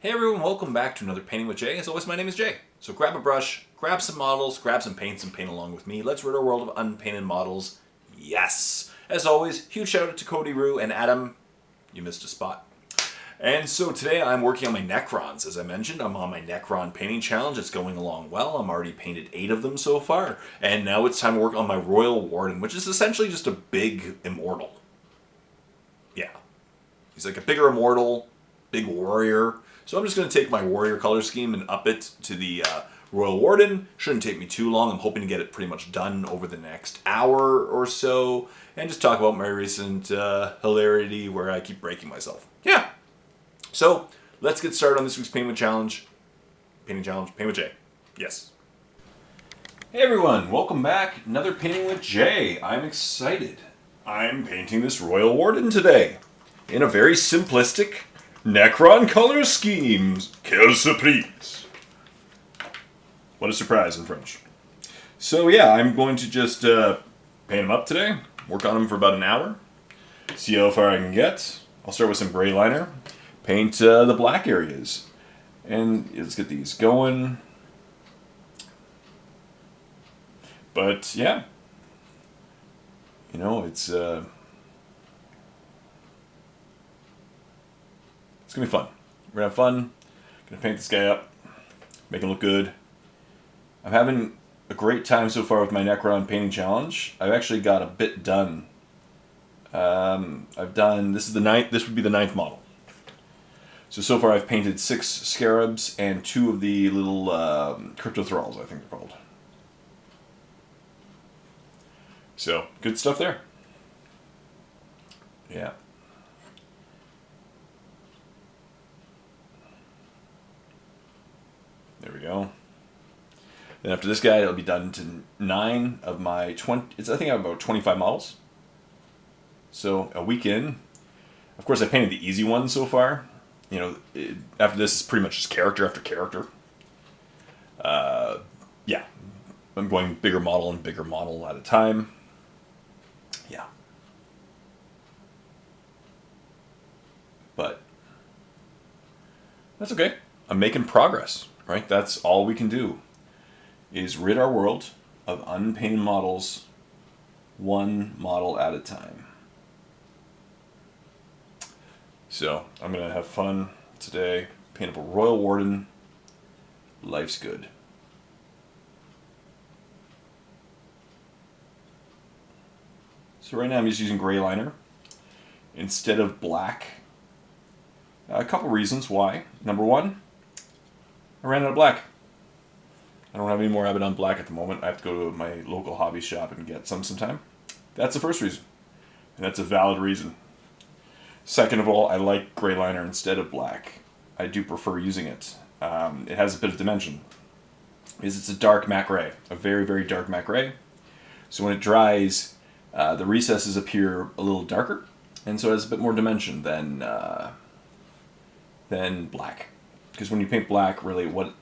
Hey everyone, welcome back to another Painting with Jay. As always, my name is Jay. So grab a brush, grab some models, grab some paints, and paint along with me. Let's rid our world of unpainted models. Yes! As always, huge shout out to Cody Rue and Adam. You missed a spot. And so today I'm working on my Necrons. As I mentioned, I'm on my Necron painting challenge. It's going along well. I'm already painted 8 of them so far. And now it's time to work on my Royal Warden, which is essentially just a big immortal. Yeah. He's like a bigger immortal, big warrior. So I'm just going to take my warrior color scheme and up it to the Royal Warden. Shouldn't take me too long. I'm hoping to get it pretty much done over the next hour or so. And just talk about my recent hilarity where I keep breaking myself. Yeah. So let's get started on this week's Painting Challenge. Painting Challenge, Painting with Jay. Yes. Hey everyone, welcome back. Another Painting with Jay. I'm excited. I'm painting this Royal Warden today in a very simplistic Necron color schemes. Quelle surprise. What a surprise in French. So yeah, I'm going to just paint them up today. Work on them for about an hour. See how far I can get. I'll start with some gray liner. Paint the black areas. And let's get these going. But yeah. You know, it's going to be fun. We're going to have fun. Going to paint this guy up. Make him look good. I'm having a great time so far with my Necron painting challenge. I've actually got a bit done. I've done, this would be the 9th model. So far I've painted 6 scarabs and 2 of the little cryptothralls, I think they're called. So, good stuff there. Yeah. There we go. Then after this guy, it'll be done to 9 of my 20. I think I have about 25 models. So a week in. Of course, I painted the easy ones so far. You know, after this is pretty much just character after character. Yeah, I'm going bigger model and bigger model at a time. Yeah. But that's okay. I'm making progress. Right? That's all we can do, is rid our world of unpainted models one model at a time. So, I'm going to have fun today. Paint up a Royal Warden. Life's good. So right now I'm just using gray liner instead of black. A couple reasons why. Number one, I ran out of black. I don't have any more Abaddon black at the moment. I have to go to my local hobby shop and get some sometime. That's the first reason. And that's a valid reason. Second of all, I like gray liner instead of black. I do prefer using it. It has a bit of dimension. Because it's a dark matte gray. A very, very dark matte gray. So when it dries, the recesses appear a little darker. And so it has a bit more dimension than black. Because when you paint black, really, what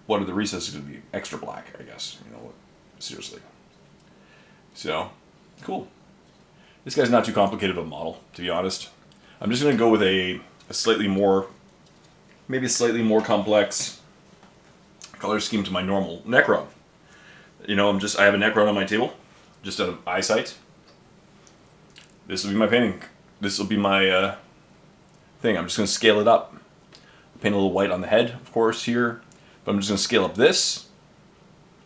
are the recesses going to be? Extra black, I guess. You know, seriously. So, cool. This guy's not too complicated of a model, to be honest. I'm just going to go with a slightly more, maybe a slightly more complex color scheme to my normal Necron. You know, I have a Necron on my table, just out of eyesight. This will be my painting. This will be my thing. I'm just going to scale it up. Paint a little white on the head, of course, here. But I'm just going to scale up this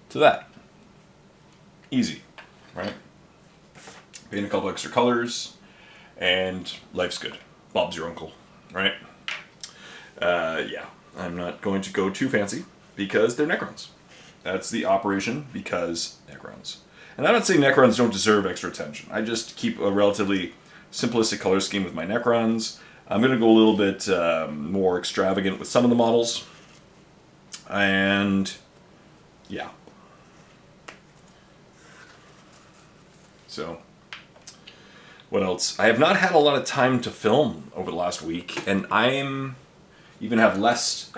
to that. Easy, right? Paint a couple extra colors, and life's good. Bob's your uncle, right? Yeah, I'm not going to go too fancy because they're Necrons. That's the operation, because Necrons. And I'm not saying Necrons don't deserve extra attention. I just keep a relatively simplistic color scheme with my Necrons. I'm going to go a little bit more extravagant with some of the models. And, yeah. So, what else? I have not had a lot of time to film over the last week, and I'm even have less.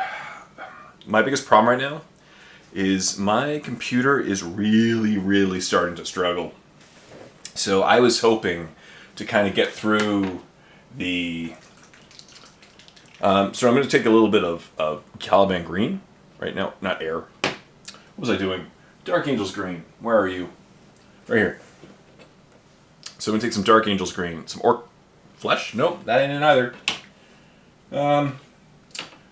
My biggest problem right now is my computer is really, really starting to struggle. So I was hoping to kind of get through the So I'm going to take a little bit of Caliban green right now, not air. What was I doing? Dark Angels green. Where are you? Right here. So I'm going to take some Dark Angels green. Some Orc flesh? Nope, that ain't it either.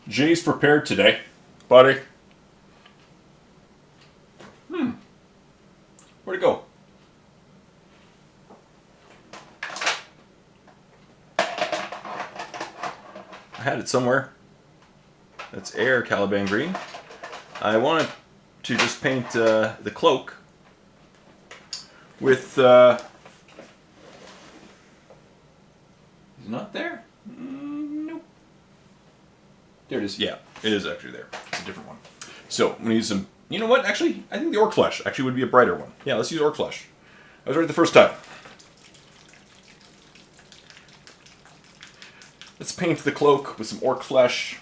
Jay's prepared today, buddy. Where'd it go? I had it somewhere. That's air Caliban green. I wanted to just paint the cloak with... Is it not there? Nope. There it is. Yeah, it is actually there. It's a different one. So I'm going to use some... You know what? Actually, I think the Orc flesh actually would be a brighter one. Yeah, let's use Orc flesh. I was right the first time. Let's paint the cloak with some Orc flesh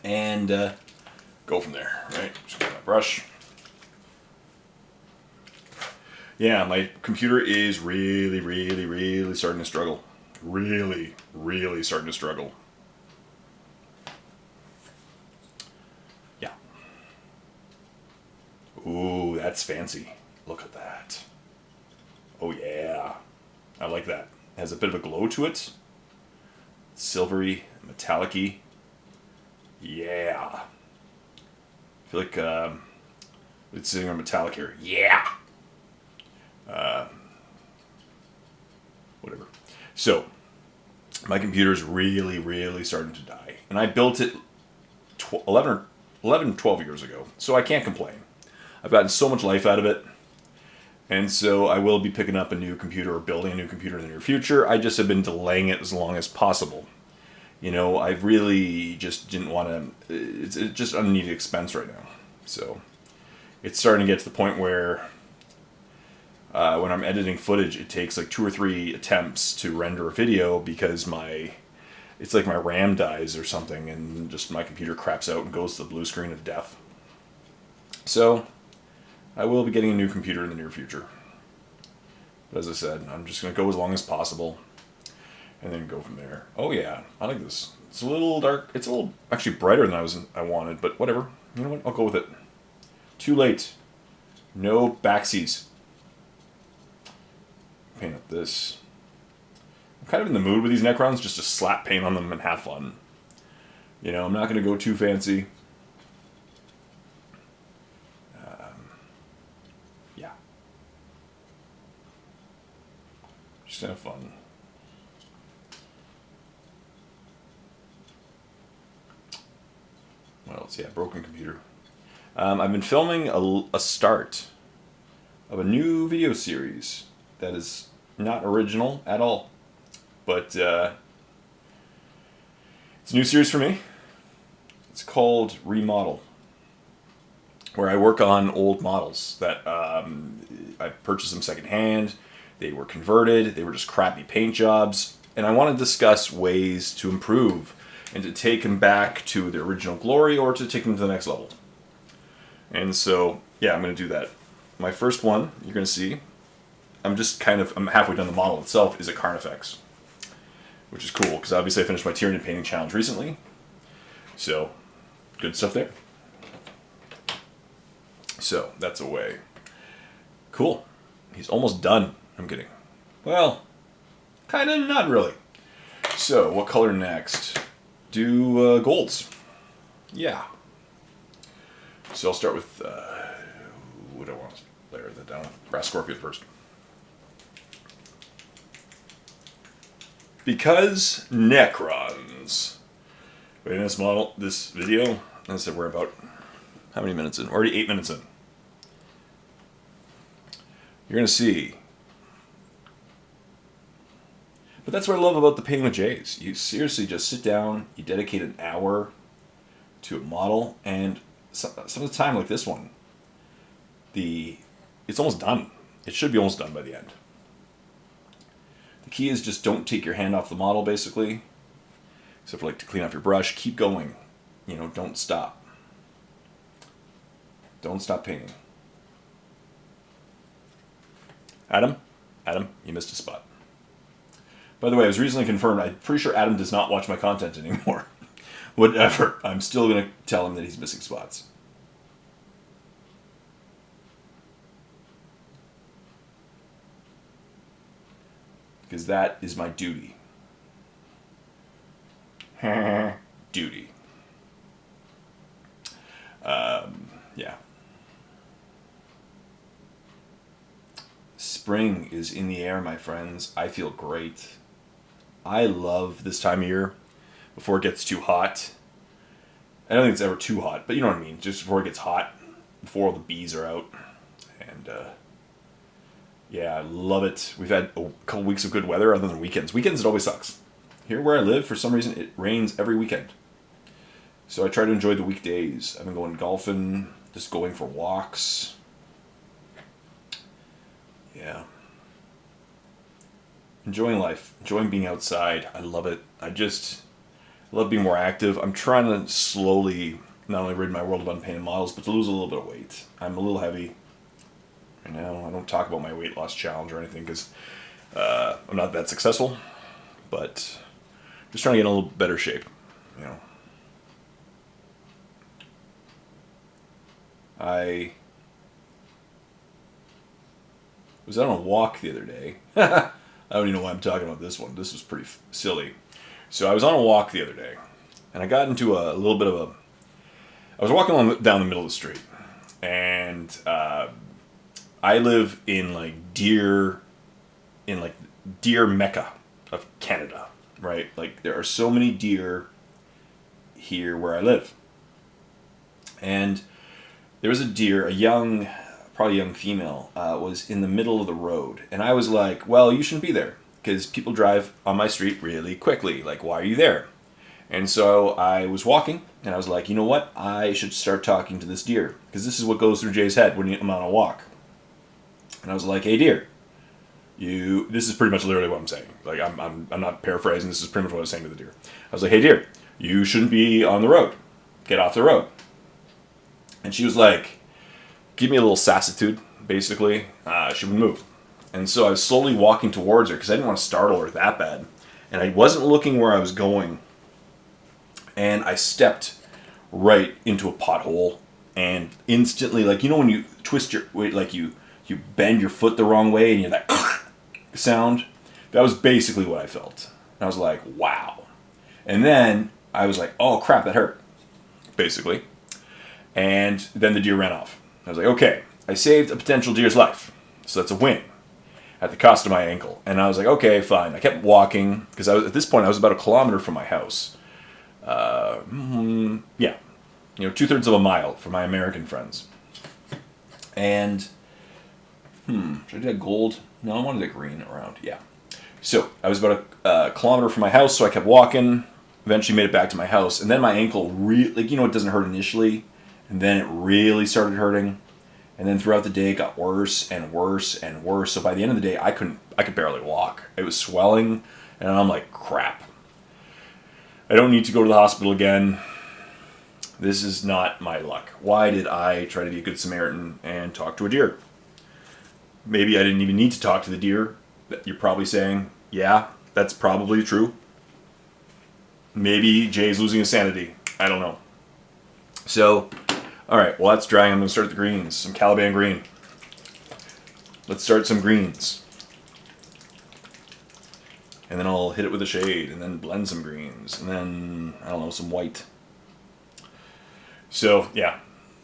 and go from there, right? Just get my brush. Yeah, my computer is really starting to struggle. Really starting to struggle. Yeah. Ooh, that's fancy. Look at that. Oh yeah. I like that. It has a bit of a glow to it. Silvery, metallic-y. Yeah. I feel like it's sitting on metallic here. Yeah. Whatever. So, my computer's really starting to die. And I built it 11, 12 years ago. So I can't complain. I've gotten so much life out of it. And so I will be picking up a new computer or building a new computer in the near future. I just have been delaying it as long as possible. You know, I really just didn't want to... It's just unneeded expense right now. So it's starting to get to the point where when I'm editing footage, it takes like 2 or 3 attempts to render a video because it's like my RAM dies or something and just my computer craps out and goes to the blue screen of death. So I will be getting a new computer in the near future. But as I said, I'm just going to go as long as possible and then go from there. Oh yeah, I like this. It's a little dark. It's a little actually brighter than I wanted, but whatever. You know what? I'll go with it. Too late. No backsies. Paint up this. I'm kind of in the mood with these Necrons just to slap paint on them and have fun. You know, I'm not going to go too fancy. Yeah. Just have fun. What else? Yeah, broken computer. I've been filming a start of a new video series that is not original at all, but it's a new series for me. It's called Remodel, where I work on old models that I purchased them secondhand. They were converted. They were just crappy paint jobs, and I want to discuss ways to improve and to take them back to their original glory or to take them to the next level. And so, yeah, I'm going to do that. My first one, you're going to see, I'm halfway done the model itself, is a Carnifex, which is cool, because obviously I finished my Tyranid painting challenge recently. So, good stuff there. So, that's away. Cool. He's almost done. I'm kidding. Well, kind of not really. So, what color next? Do golds. Yeah. So I'll start with, what do I want to layer that down? Brass Scorpion first. Because Necrons. Wait, in this video, I said we're about, how many minutes in? Already 8 minutes in. You're going to see. But that's what I love about the Painting with Jays. You seriously just sit down, you dedicate an hour to a model, and some of the time, like this one, it's almost done. It should be almost done by the end. The key is just don't take your hand off the model, basically. Except for like to clean off your brush. Keep going. You know, don't stop. Don't stop painting. Adam, you missed a spot. By the way, I was recently confirmed. I'm pretty sure Adam does not watch my content anymore. Whatever. I'm still going to tell him that he's missing spots. Because that is my duty. Duty. Yeah. Spring is in the air, my friends. I feel great. I love this time of year before it gets too hot. I don't think it's ever too hot, but you know what I mean. Just before it gets hot, before all the bees are out. And, yeah, I love it. We've had a couple weeks of good weather other than weekends. Weekends, it always sucks. Here where I live, for some reason, it rains every weekend. So I try to enjoy the weekdays. I've been going golfing, just going for walks. Yeah. Enjoying life. Enjoying being outside. I love it. I love being more active. I'm trying to slowly not only rid my world of unpainted models, but to lose a little bit of weight. I'm a little heavy right now. I don't talk about my weight loss challenge or anything because I'm not that successful. But just trying to get in a little better shape, you know. I was out on a walk the other day. I don't even know why I'm talking about this one. This was pretty silly. So I was on a walk the other day, and I got into a little bit of a... I was walking down the middle of the street, and I live in deer Mecca of Canada, right? Like, there are so many deer here where I live. And there was a deer, probably young female, was in the middle of the road. And I was like, well, you shouldn't be there, because people drive on my street really quickly. Like, why are you there? And so I was walking, and I was like, you know what? I should start talking to this deer, because this is what goes through Jay's head when I'm on a walk. And I was like, hey, deer, this is pretty much literally what I'm saying. Like, I'm not paraphrasing. This is pretty much what I was saying to the deer. I was like, hey, deer, you shouldn't be on the road. Get off the road. And she was like, give me a little sassitude, basically. She would move. And so I was slowly walking towards her because I didn't want to startle her that bad. And I wasn't looking where I was going. And I stepped right into a pothole. And instantly, like, you know when you twist your weight, like you bend your foot the wrong way and you hear that sound? That was basically what I felt. And I was like, wow. And then I was like, oh crap, that hurt. Basically. And then the deer ran off. I was like, okay, I saved a potential deer's life. So that's a win at the cost of my ankle. And I was like, okay, fine. I kept walking because at this point I was about 1 kilometer from my house. Yeah, 2/3 of a mile for my American friends. And should I do that gold? No, I wanted that green around. Yeah. So I was about a kilometer from my house, so I kept walking. Eventually made it back to my house, and then my ankle it doesn't hurt initially. And then it really started hurting. And then throughout the day, it got worse and worse and worse. So by the end of the day, I could barely walk. It was swelling. And I'm like, crap. I don't need to go to the hospital again. This is not my luck. Why did I try to be a good Samaritan and talk to a deer? Maybe I didn't even need to talk to the deer. You're probably saying, yeah, that's probably true. Maybe Jay's losing his sanity. I don't know. So... alright, well that's drying. I'm going to start the greens. Some Caliban green. Let's start some greens. And then I'll hit it with a shade, and then blend some greens, and then, I don't know, some white. So, yeah,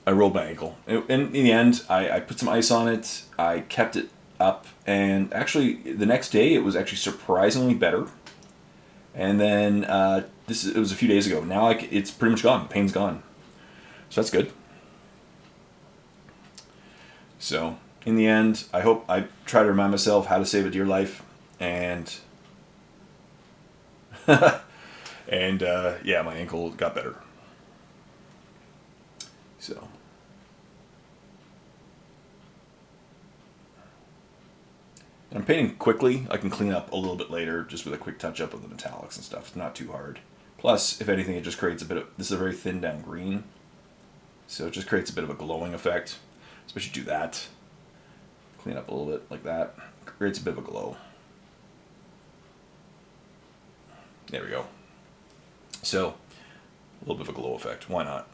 I rolled my ankle. And in the end, I put some ice on it, I kept it up, and actually, the next day, it was actually surprisingly better. And then, it was a few days ago. Now it's pretty much gone. The pain's gone. So that's good. So, in the end, I try to remind myself how to save a deer life, and yeah, my ankle got better. So, I'm painting quickly. I can clean up a little bit later, just with a quick touch up of the metallics and stuff. It's not too hard. Plus, if anything, it just creates a bit of, this is a very thin down green, so it just creates a bit of a glowing effect. Especially do that. Clean up a little bit like that. Creates a bit of a glow. There we go. So, a little bit of a glow effect. Why not?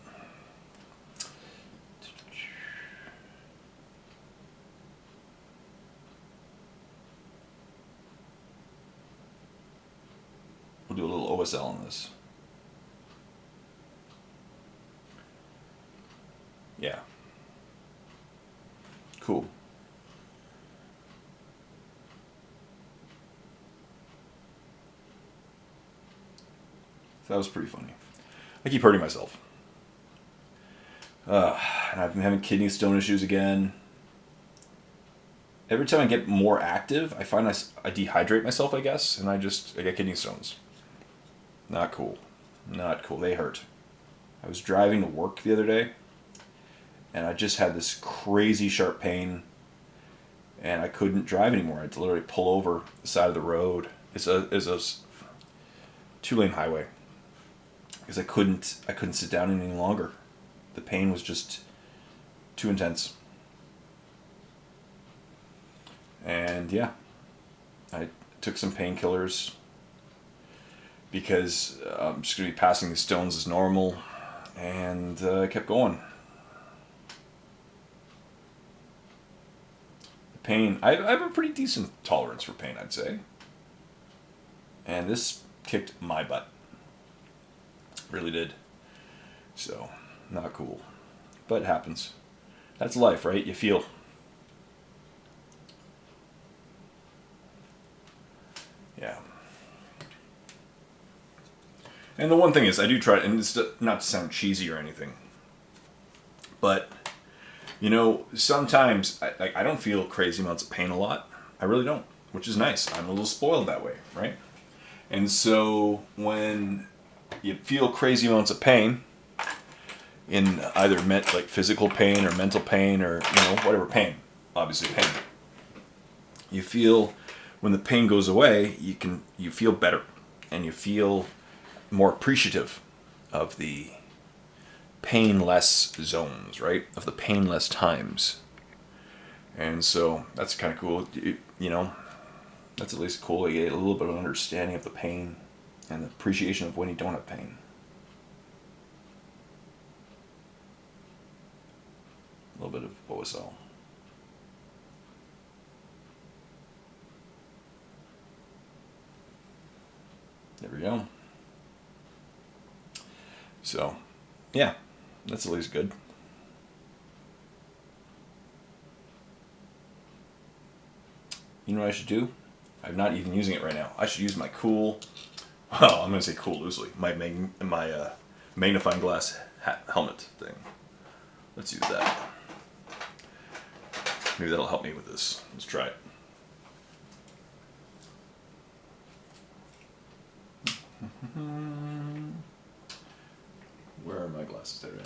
We'll do a little OSL on this. Yeah. Cool. That was pretty funny. I keep hurting myself. And I've been having kidney stone issues again. Every time I get more active, I find I dehydrate myself, I guess, and I get kidney stones. Not cool. Not cool. They hurt. I was driving to work the other day, and I just had this crazy sharp pain, and I couldn't drive anymore. I had to literally pull over the side of the road. It's a 2-lane highway. Because I couldn't sit down any longer. The pain was just too intense. And yeah, I took some painkillers because I'm just going to be passing these stones as normal, and I kept going. The pain, I have a pretty decent tolerance for pain, I'd say. And this kicked my butt. Really did. So, not cool. But it happens. That's life, right? You feel. Yeah. And the one thing is, I do try, and it's not to sound cheesy or anything, but, you know, sometimes I don't feel crazy amounts of pain a lot. I really don't, which is nice. I'm a little spoiled that way, right? And so when you feel crazy amounts of pain, in either like physical pain or mental pain or, you know, whatever pain, obviously pain, you feel when the pain goes away, you feel better, and you feel more appreciative of the painless zones, right? Of the painless times. And so that's kind of cool. You know, that's at least cool. You get a little bit of understanding of the pain and the appreciation of when you don't have pain. A little bit of OSL. There we go. So, yeah, that's at least good. You know what I should do? I'm not even using it right now. I should use my cool, well, I'm going to say cool loosely, my magnifying glass helmet thing. Let's use that. Maybe that'll help me with this. Let's try it. Where are my glasses? There they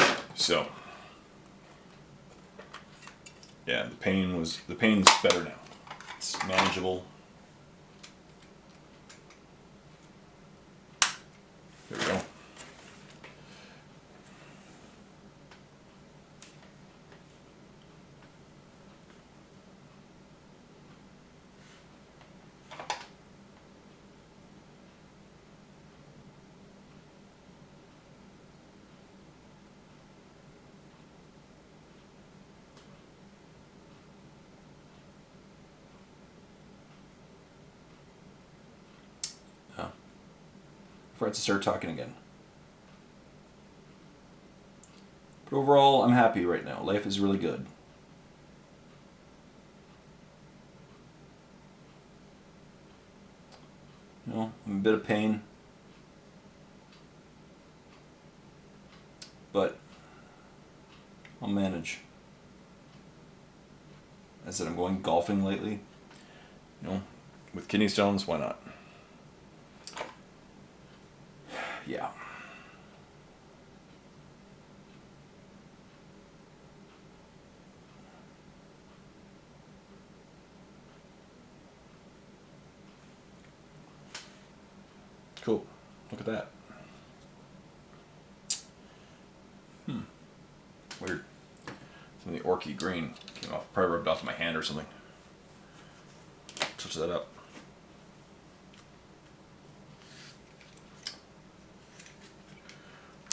are. So, yeah, the pain's better now. It's manageable. There we go. For it to start talking again. But overall, I'm happy right now. Life is really good. You know, I'm in a bit of pain. But I'll manage. I said I'm going golfing lately. You know, with kidney stones, why not? Yeah. Cool. Look at that. Weird. Some of the orky green came off. Probably rubbed off my hand or something. Touch that up.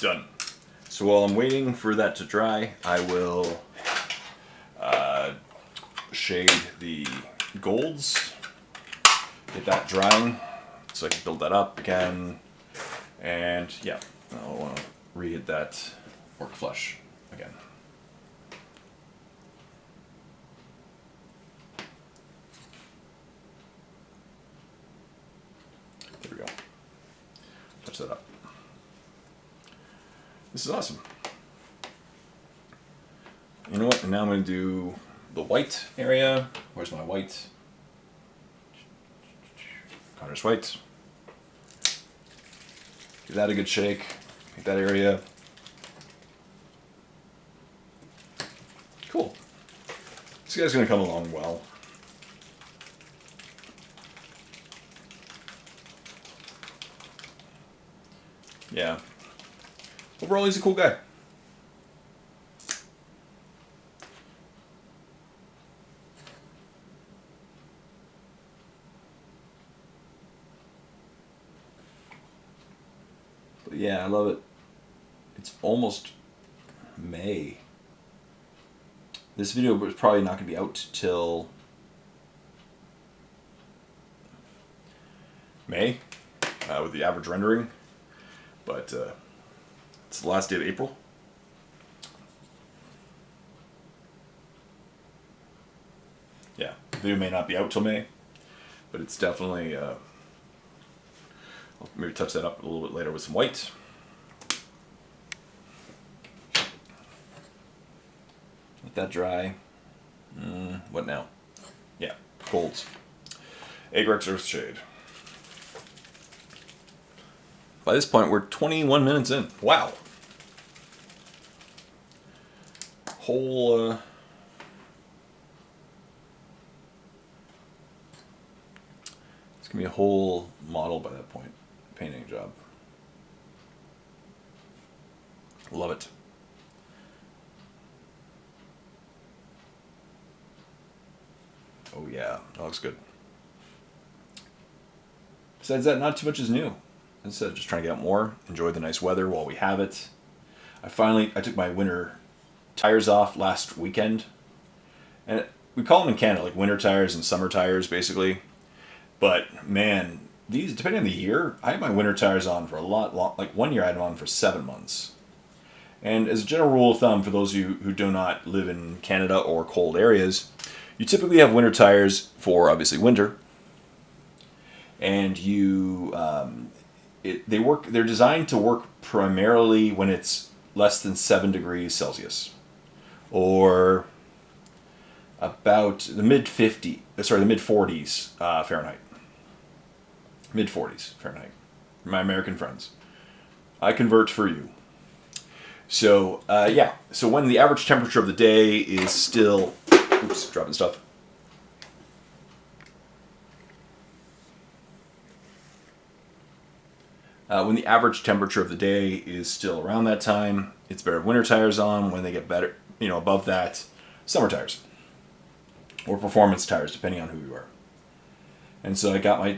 Done. So while I'm waiting for that to dry, I will shade the golds, get that drying so I can build that up again. And yeah, I'll want to re-hit that orc flush again. There we go. Touch that up. This is awesome. You know what? And now I'm going to do the white area. Where's my white? Connor's white. Give that a good shake. Make that area. Cool. This guy's going to come along well. Yeah. Overall, he's a cool guy. But yeah, I love it. It's almost May. This video is probably not going to be out till May with the average rendering, but it's the last day of April. Yeah, the video may not be out till May, but it's definitely, I'll maybe touch that up a little bit later with some white. Let that dry. What now? Yeah, golds. Agrex Earthshade. By this point, we're 21 minutes in. Wow. Whole, it's gonna be a whole model by that point. Painting job. Love it. Oh yeah, that looks good. Besides that, not too much is new. Instead of just trying to get out more, enjoy the nice weather while we have it. I took my winter tires off last weekend. And we call them in Canada like winter tires and summer tires basically. But man, these, depending on the year, I had my winter tires on for a lot, like 1 year I had them on for 7 months. And as a general rule of thumb, for those of you who do not live in Canada or cold areas, you typically have winter tires for obviously winter. And you, they're designed to work primarily when it's less than 7 degrees Celsius, or about the mid 40s Fahrenheit. Mid 40s Fahrenheit. My American friends, I convert for you. So yeah, so when the average temperature of the day is still, oops, dropping stuff. When the average temperature of the day is still around that time, it's better winter tires on. When they get better, above that, summer tires. Or performance tires, depending on who you are. And so I got I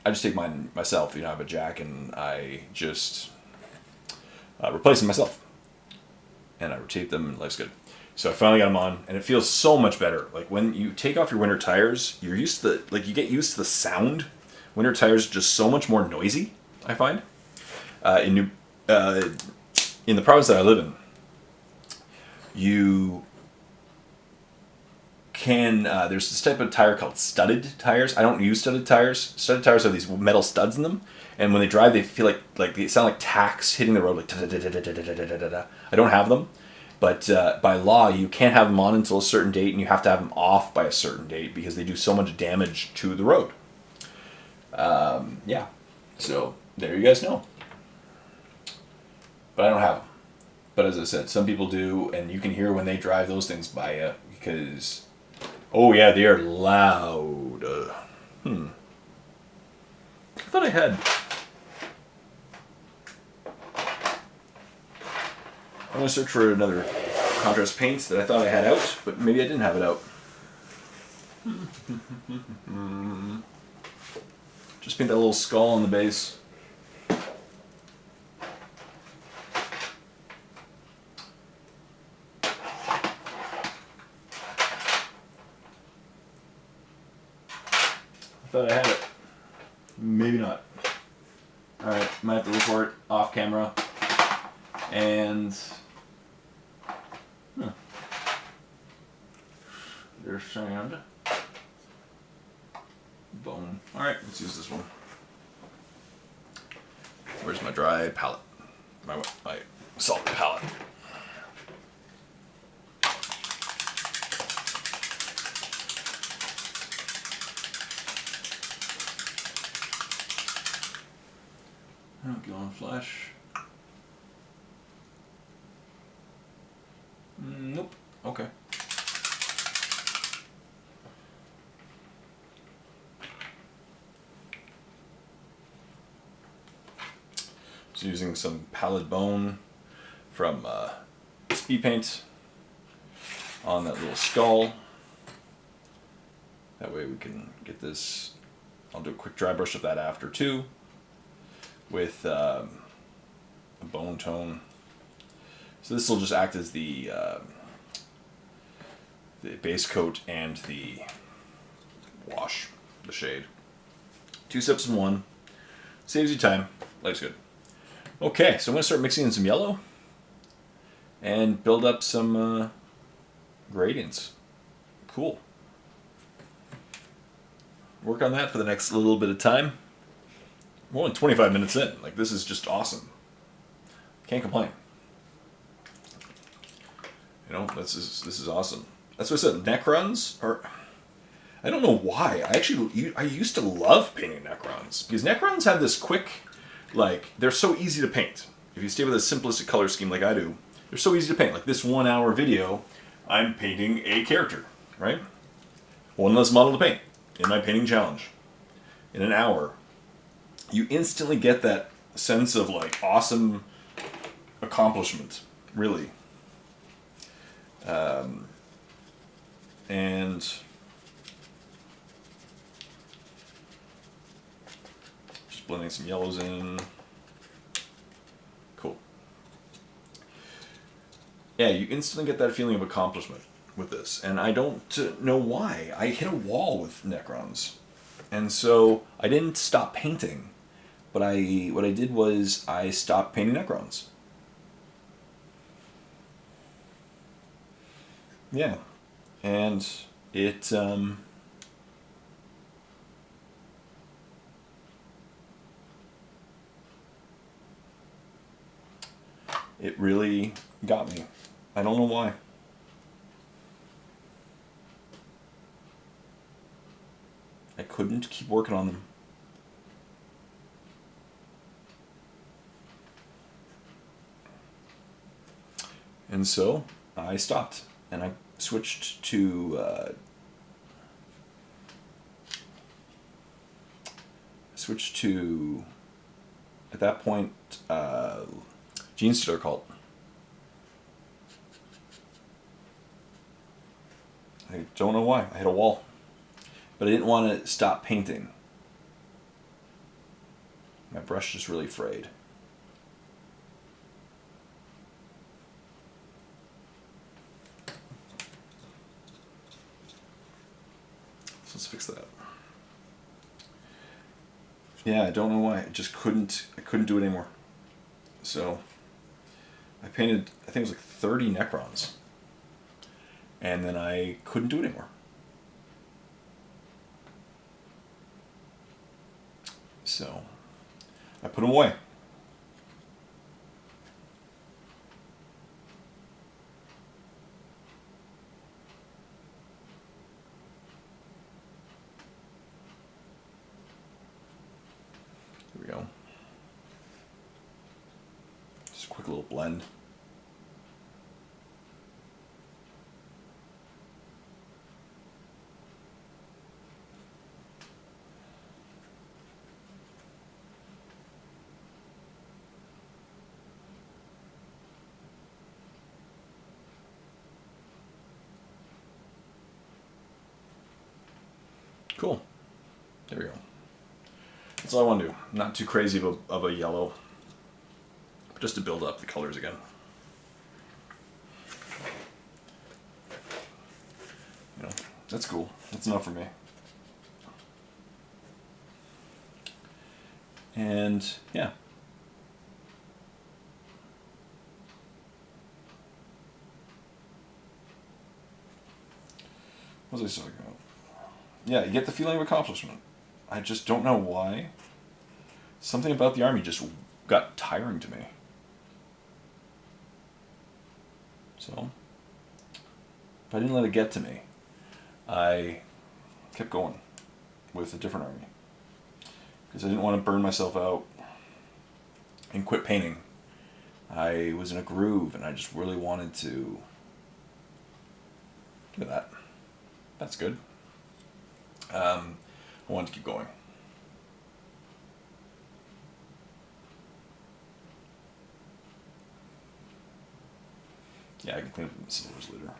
just take mine myself, I have a jack and I just replace them myself. And I rotate them and life's good. So I finally got them on and it feels so much better. Like when you take off your winter tires, you get used to the sound. Winter tires are just so much more noisy. I find in the province that I live in, you can there's this type of tire called studded tires. I don't use studded tires. Studded tires have these metal studs in them, and when they drive, they feel like they sound like tacks hitting the road, like da-da-da-da-da-da-da-da-da. I don't have them, but by law, you can't have them on until a certain date, and you have to have them off by a certain date because they do so much damage to the road. Yeah, so there you guys know. But I don't have them. But as I said, some people do, and you can hear when they drive those things by you because, oh yeah, they are loud. I thought I had. I'm going to search for another contrast paint that I thought I had out, but maybe I didn't have it out. Just paint that little skull on the base. Thought I had it. Maybe not. Alright, might have to report off camera. And... There's sand. Bone. Alright, let's use this one. Where's my dry palette? My salt palette. Go on flesh. Nope. Okay. So using some pallid bone from speed paint on that little skull. That way we can get this. I'll do a quick dry brush of that after too, with a bone tone. So this will just act as the base coat and the wash, the shade. 2 steps in one. Saves you time. Life's good. Okay, so I'm going to start mixing in some yellow and build up some gradients. Cool. Work on that for the next little bit of time. We're only 25 minutes in. Like, this is just awesome. Can't complain. You know, this is awesome. That's what I said. Necrons are... I don't know why. I used to love painting Necrons. Because Necrons have this quick... Like, they're so easy to paint. If you stay with a simplistic color scheme like I do, they're so easy to paint. Like this 1 hour video, I'm painting a character, right? One less model to paint in my painting challenge. In an hour, you instantly get that sense of like awesome accomplishment, really. And just blending some yellows in. Cool. Yeah, you instantly get that feeling of accomplishment with this, and I don't know why. I hit a wall with Necrons, and so I didn't stop painting, but what I did was I stopped painting Necrons. Yeah, and it it really got me. I don't know why. I couldn't keep working on them. And so I stopped and I switched to at that point Gene Stealer Cult. I don't know why. I hit a wall. But I didn't want to stop painting. My brush just really frayed. So let's fix that. Yeah, I don't know why. I couldn't do it anymore. So I painted, I think it was like 30 Necrons. And then I couldn't do it anymore. So I put them away. Here we go. Just a quick little blend. Cool. There we go. That's all I want to do. Not too crazy of a yellow, but just to build up the colors again. You know, that's cool. That's enough for me. And yeah. What was I talking about? Yeah, you get the feeling of accomplishment. I just don't know why. Something about the army just got tiring to me. So, but I didn't let it get to me. I kept going with a different army. Because I didn't want to burn myself out and quit painting. I was in a groove and I just really wanted to... Look at that. That's good. I wanted to keep going. Yeah, I can clean up the silvers later.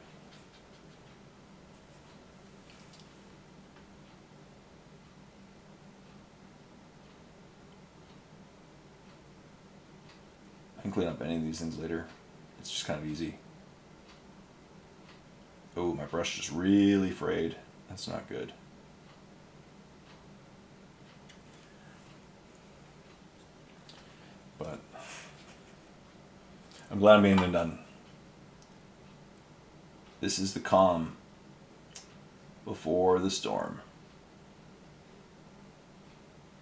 I can clean up any of these things later. It's just kind of easy. Oh, my brush just really frayed. That's not good. But I'm glad I'm getting them done. This is the calm before the storm.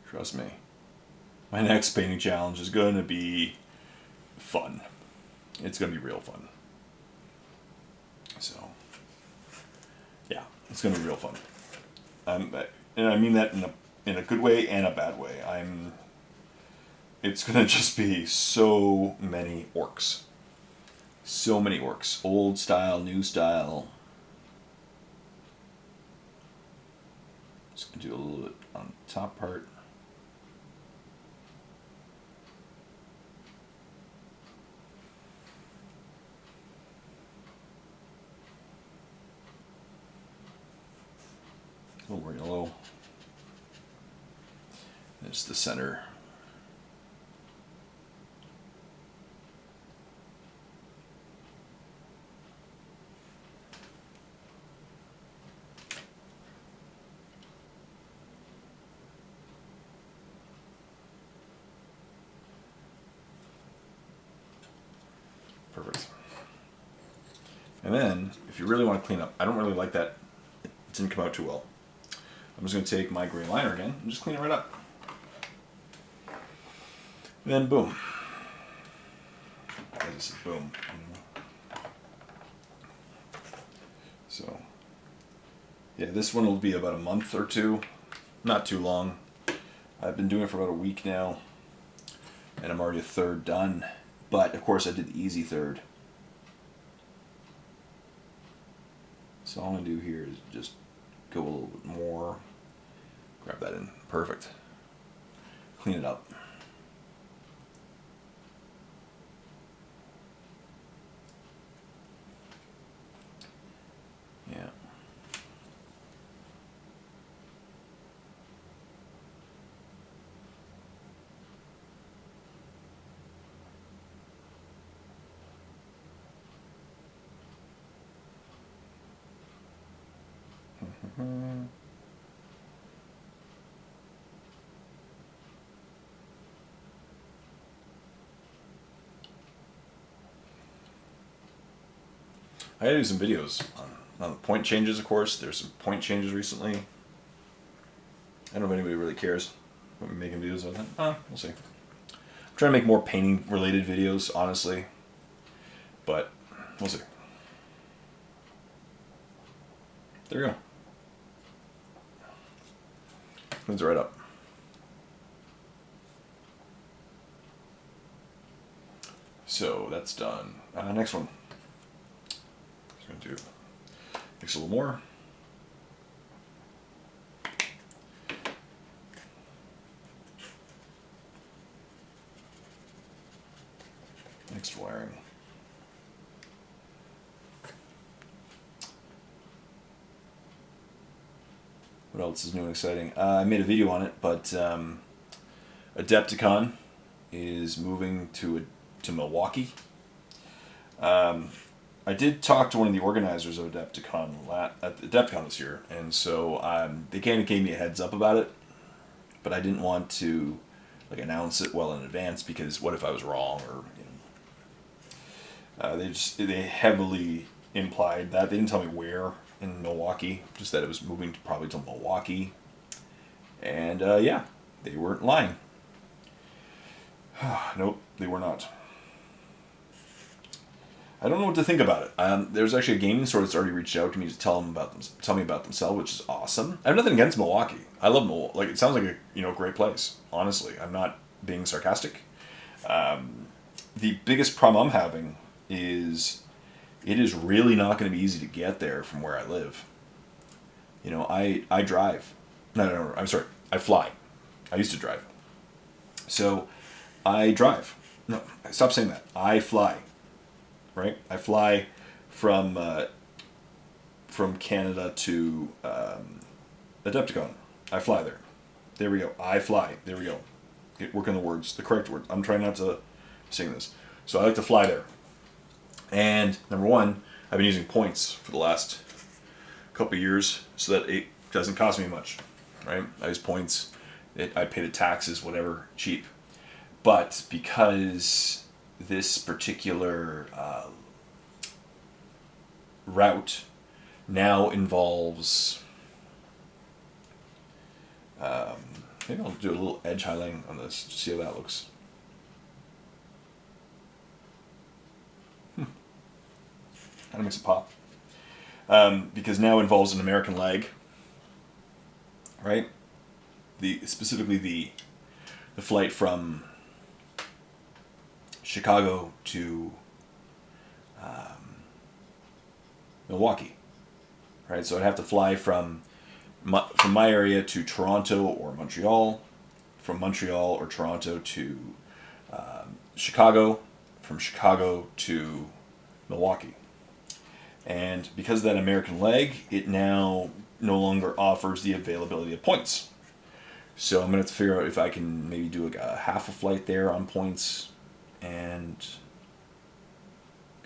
Trust me. My next painting challenge is going to be fun. It's going to be real fun. So, yeah, it's going to be real fun. And I mean that in a good way and a bad way. It's going to just be so many orcs. So many orcs. Old style, new style. Just going to do a little bit on the top part. A little more yellow. There's the center. Perfect. And then, if you really want to clean up, I don't really like that. It didn't come out too well. I'm just going to take my gray liner again and just clean it right up. And then boom. I just said boom. So, yeah, this one will be about a month or two. Not too long. I've been doing it for about a week now. And I'm already a third done. But, of course, I did the easy third. So all I'm going to do here is just go a little bit more. Grab that in. Perfect. Clean it up. Yeah. I gotta do some videos on the point changes, of course. There's some point changes recently. I don't know if anybody really cares about me making videos on that. We'll see. I'm trying to make more painting related videos, honestly. But we'll see. There we go. Cleans it right up. So that's done. Next one. Just going to mix a little more. Mixed wiring. What else is new and exciting? I made a video on it, but Adepticon is moving to Milwaukee. I did talk to one of the organizers of Adepticon at Adepticon this year, and so they kind of gave me a heads up about it, but I didn't want to like announce it well in advance, because what if I was wrong, or they heavily implied that. They didn't tell me where in Milwaukee, just that it was moving probably to Milwaukee. And yeah, they weren't lying. Nope, they were not. I don't know what to think about it. There's actually a gaming store that's already reached out to me to tell me about themselves, which is awesome. I have nothing against Milwaukee. I love Milwaukee. Like, it sounds like a great place. Honestly, I'm not being sarcastic. The biggest problem I'm having is it is really not going to be easy to get there from where I live. I drive. No, I'm sorry. I fly. I used to drive. So I drive. No, stop saying that. I fly. Right? I fly from Canada to Adepticon. I fly there. There we go. I fly. There we go. Working the words, the correct words. I'm trying not to sing this. So I like to fly there. And number one, I've been using points for the last couple of years so that it doesn't cost me much. Right? I use points. I pay the taxes, whatever, cheap. But because this particular route now involves, maybe I'll do a little edge highlighting on this to see how that looks. Kind of makes it pop. Because now involves an American leg, right? Specifically the flight from Chicago to Milwaukee, right? So I'd have to fly from my area to Toronto or Montreal, from Montreal or Toronto to Chicago, from Chicago to Milwaukee. And because of that American leg, it now no longer offers the availability of points. So I'm going to have to figure out if I can maybe do like a half a flight there on points and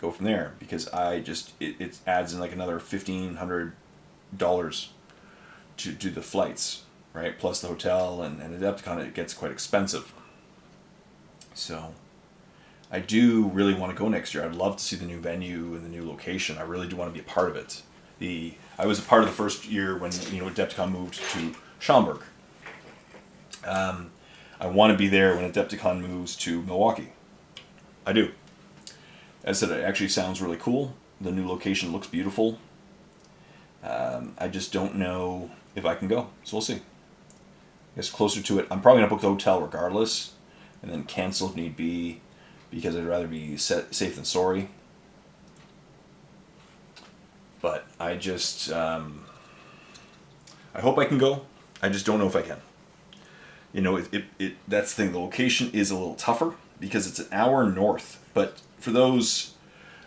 go from there, because it adds in like another $1,500 to do the flights, right? Plus the hotel and Adepticon, it gets quite expensive. So I do really want to go next year. I'd love to see the new venue and the new location. I really do want to be a part of it. I was a part of the first year when Adepticon moved to Schaumburg. I want to be there when Adepticon moves to Milwaukee. I do. As I said, it actually sounds really cool. The new location looks beautiful. I just don't know if I can go, so we'll see. I guess closer to it, I'm probably going to book the hotel regardless, and then cancel if need be, because I'd rather be safe than sorry. But I just, I hope I can go. I just don't know if I can. That's the thing. The location is a little tougher because it's an hour north. But for those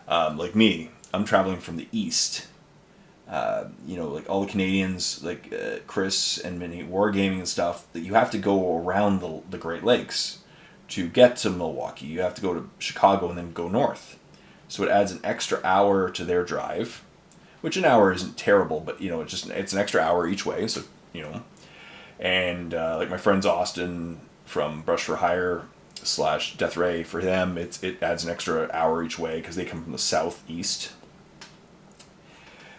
like me, I'm traveling from the east. Like all the Canadians, like Chris and Miniwargamer and stuff, that you have to go around the Great Lakes to get to Milwaukee. You have to go to Chicago and then go north. So it adds an extra hour to their drive, which an hour isn't terrible, but it's an extra hour each way. So and like my friends Austin from Brush for Hire / Death Ray, for them it adds an extra hour each way because they come from the southeast.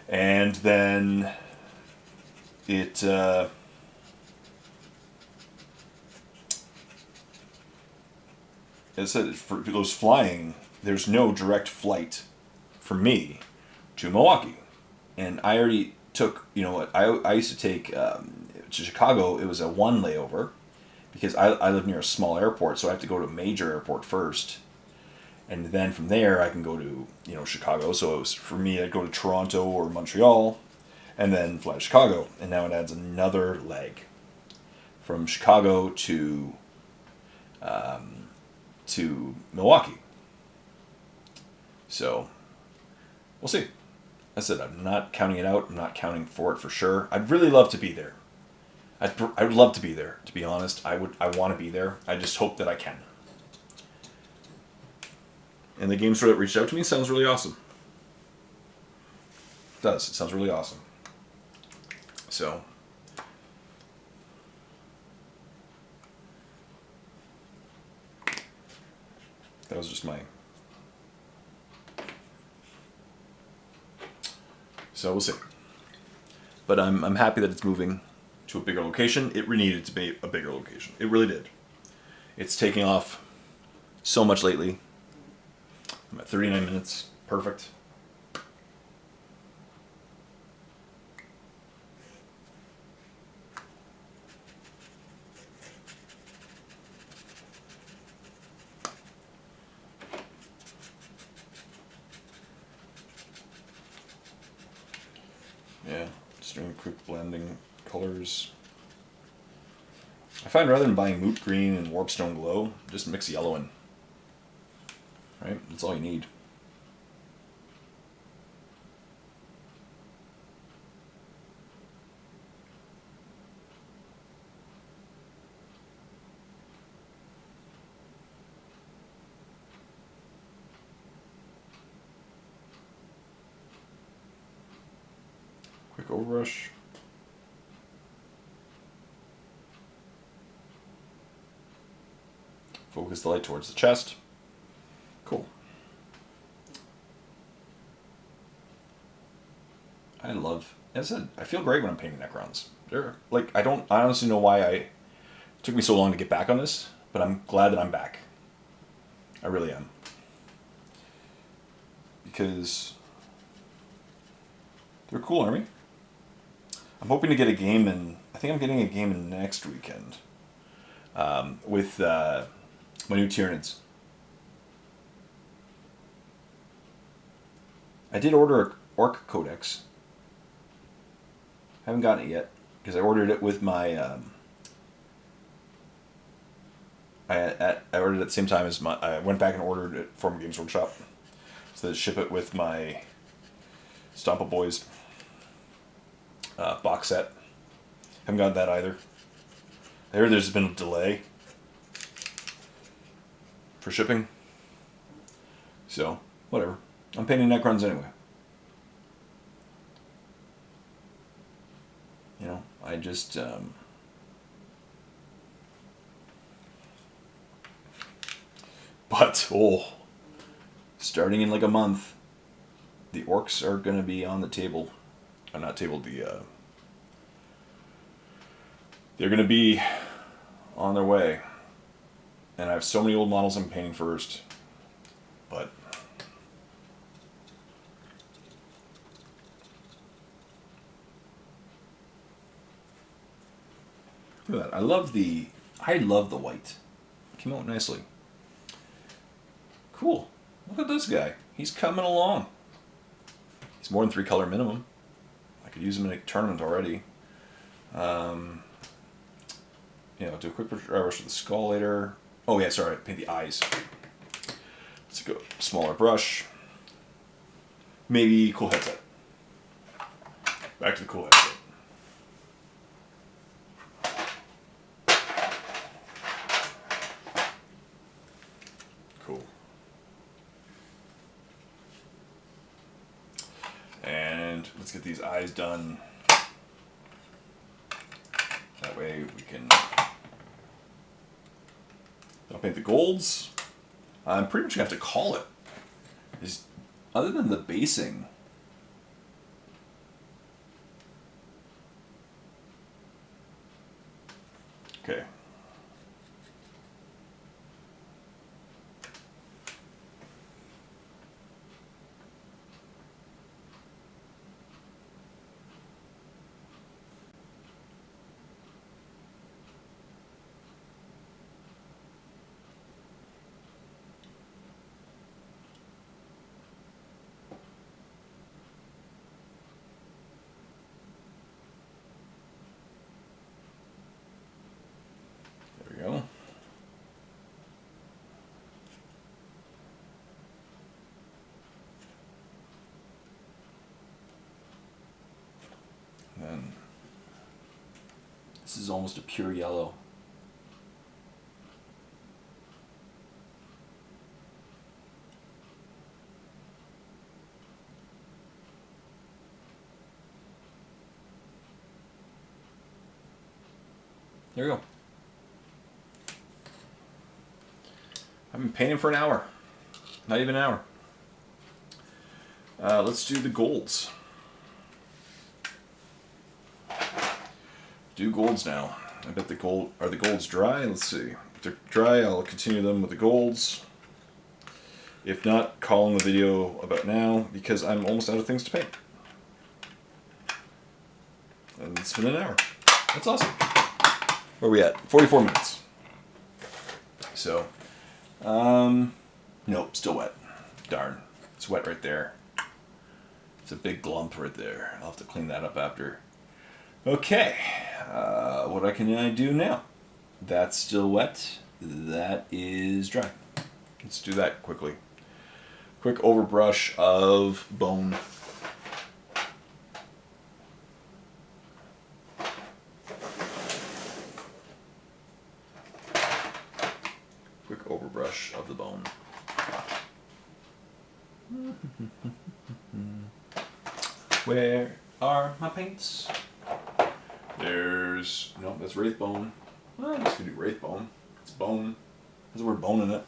And then it as I said, for those flying, there's no direct flight for me to Milwaukee. And I already took, I used to take to Chicago. It was a one layover because I live near a small airport, so I have to go to a major airport first. And then from there, I can go to, Chicago. So it was, for me, I'd go to Toronto or Montreal and then fly to Chicago. And now it adds another leg from Chicago to Milwaukee. So we'll see. I said I'm not counting it out. I'm not counting for it for sure. I'd really love to be there. I would love to be there, to be honest. I want to be there. I just hope that I can. And the game store that reached out to me sounds really awesome. It does. It sounds really awesome. So That was just my... So we'll see. But I'm happy that it's moving to a bigger location. It needed to be a bigger location. It really did. It's taking off so much lately. I'm at 39 minutes. Perfect. Yeah, just doing quick blending colors. I find rather than buying Moot Green and Warpstone Glow, just mix yellow in. Right? That's all you need. Quick overbrush. Focus the light towards the chest. Cool. As I said, I feel great when I'm painting Necrons. They're like, I honestly know why it took me so long to get back on this, but I'm glad that I'm back. I really am. Because they're a cool army. I'm hoping to get a game in, I think I'm getting a game in next weekend with my new Tyranids. I did order a Orc Codex. Haven't gotten it yet because I ordered it with my. I ordered it at the same time as my. I went back and ordered it from Games Workshop, so to ship it with my Stompa Boys box set. Haven't got that either. I heard there's been a delay for shipping. So whatever. I'm painting Necrons anyway. You know, I just but starting in like a month, the orcs are gonna be on the table. Not table, they're gonna be on their way. And I have so many old models I'm painting first. But look at that. I love the white. It came out nicely. Cool. Look at this guy. He's coming along. He's more than 3 color minimum. I could use him in a tournament already. You know, do a quick brush with the skull later. Oh yeah, sorry, paint the eyes. Let's go smaller brush. Maybe cool headset. Back to the cool headset. Cool. And let's get these eyes done. That way we can... I'll paint the golds. I'm pretty much going to have to call it. Other than the basing... Okay. There we go. And this is almost a pure yellow. There we go. I've been painting for an hour. Not even an hour. Let's do the golds. Do golds now. I bet the golds dry? Let's see. If they're dry, I'll continue them with the golds. If not, calling the video about now because I'm almost out of things to paint. And it's been an hour. That's awesome. Where are we at? 44 minutes. So, nope, still wet. Darn. It's wet right there. It's a big glump right there. I'll have to clean that up after. Okay, what can I do now? That's still wet. That is dry. Let's do that quickly. Quick overbrush of bone. Quick overbrush of the bone. Where are my paints? There's... no, that's wraith bone. Well, I'm just going to do wraith bone. It's bone. There's the word bone in it.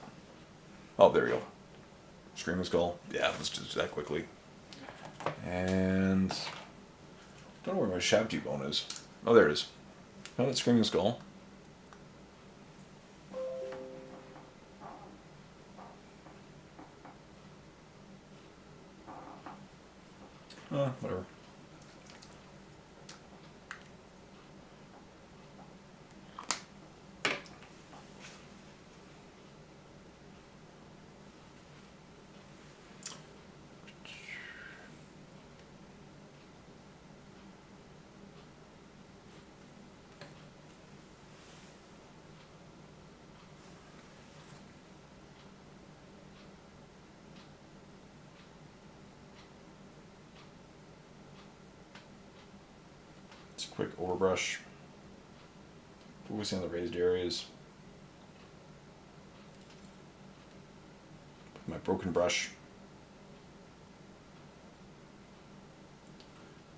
Oh, there we go. Screaming skull. Yeah, let's just do that quickly. And... don't know where my shabty bone is. Oh, there it is. No, that's screaming skull. Whatever. Quick overbrush. Focusing on the raised areas. With my broken brush.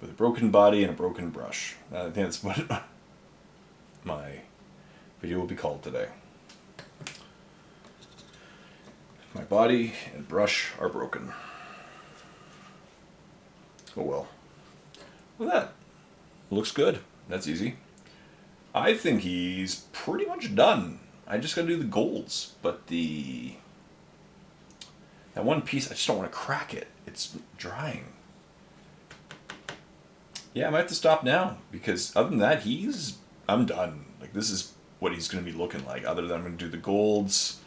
With a broken body and a broken brush. I think that's what my video will be called today. My body and brush are broken. Oh well. Look at that. Looks good. That's easy. I think he's pretty much done. I just gotta do the golds, but that one piece, I just don't want to crack it. It's drying. Yeah, I might have to stop now because other than that, I'm done. Like, this is what he's gonna be looking like. Other than I'm gonna do the golds,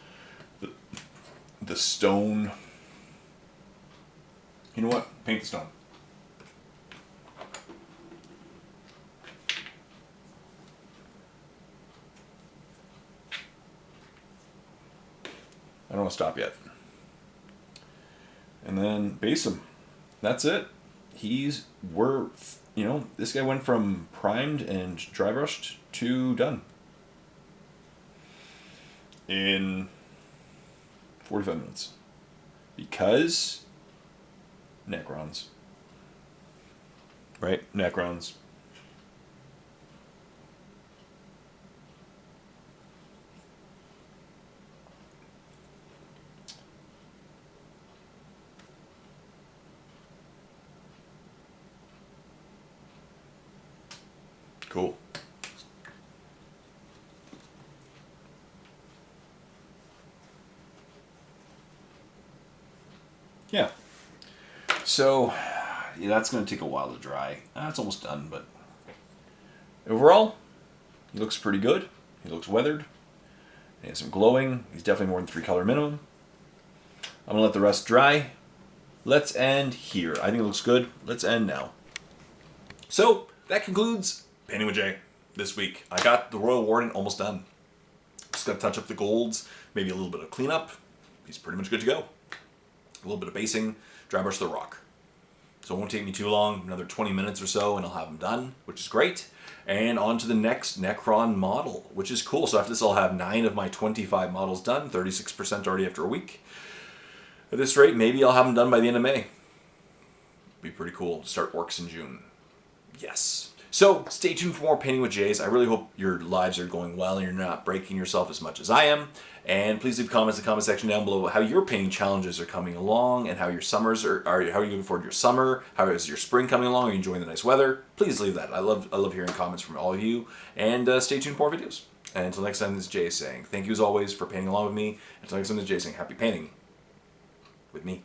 the stone. You know what? Paint the stone. I don't want to stop yet. And then base him. That's it. This guy went from primed and dry brushed to done. In 45 minutes. Because Necrons. Right? Necrons. Cool. Yeah. So, yeah, that's going to take a while to dry. It's almost done, but overall, he looks pretty good. He looks weathered. He has some glowing. He's definitely more than 3 color minimum. I'm going to let the rest dry. Let's end here. I think it looks good. Let's end now. So, that concludes Painting with Jay this week. I got the Royal Warden almost done. Just got to touch up the golds, maybe a little bit of cleanup. He's pretty much good to go. A little bit of basing, dry brush the rock. So it won't take me too long, another 20 minutes or so, and I'll have him done, which is great. And on to the next Necron model, which is cool. So after this, I'll have 9 of my 25 models done, 36% already after a week. At this rate, maybe I'll have them done by the end of May. Be pretty cool. Start works in June. Yes. So stay tuned for more Painting with Jays. I really hope your lives are going well and you're not breaking yourself as much as I am. And please leave comments in the comment section down below how your painting challenges are coming along and how your summers are how are you looking forward to your summer? How is your spring coming along? Are you enjoying the nice weather? Please leave that. I love hearing comments from all of you. And stay tuned for more videos. And until next time, this is Jay saying thank you as always for painting along with me. Until next time, this is Jay saying happy painting with me.